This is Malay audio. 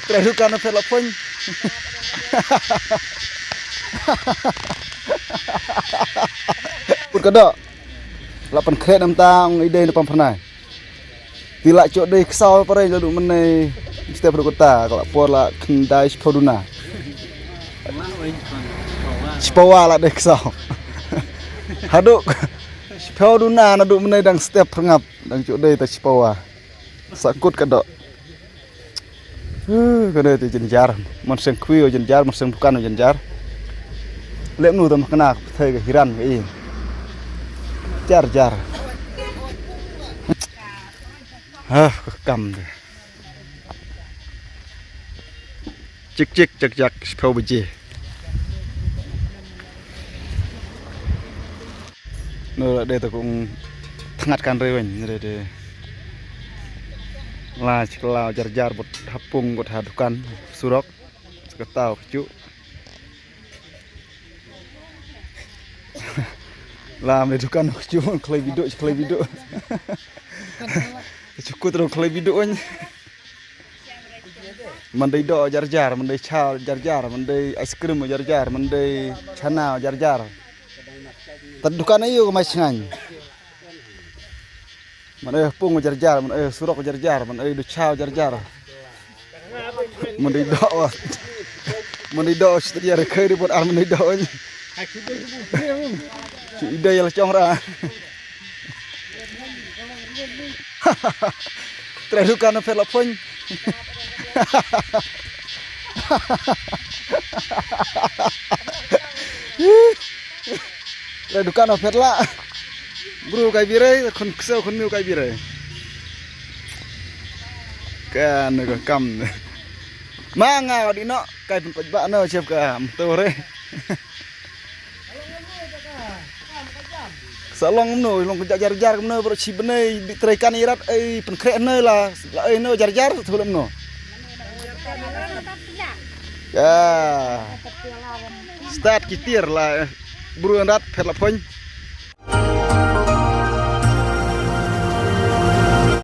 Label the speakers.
Speaker 1: Terdukan velop pun. Put kedok. Lapan kret nam tang ide depan pernah. Tilak cok deh kesal pare lalu menai setiap kota kalau pola kendai sepoduna. Sepawa lah deh kesal. Haduk sepoduna naduk menai dang setiap pengap dang cok deh tak sepawa. Sakut kedok. Kada tu jenjar, menseng kuio jenjar, menseng bukan jenjar. Lek nu tam kena thai ke hiran ke jar. Kam tu. Cik sepau beje. Nu lah dia tu kong thangatkan rewen de. Lah celau jar buat hapung buat hadukan surok seketau kecu. Lah medukan kecu klei biduk. Cukup terus klei biduknya. Mandai do jar, mandai chao jar, mandai es krim jar, mandai chana jar. Tadukan ayo ke macam mana pung jar, mana surok jar, mana ducau jar. Mandi do setia rekai di buat mandi do. Ide yang lecong ra. Terdukan velop pun. Terdukan velop. Bro kai birai kon kesel kon miu kai birai. Kan ke kam. Manga di no kai pun pajak no siap ka tore. Salong no long jar no bro si benai ditrekan irat pen krek no lah no jar sebelum no. Ya. Start kitir lah. Bro ndat velop pun.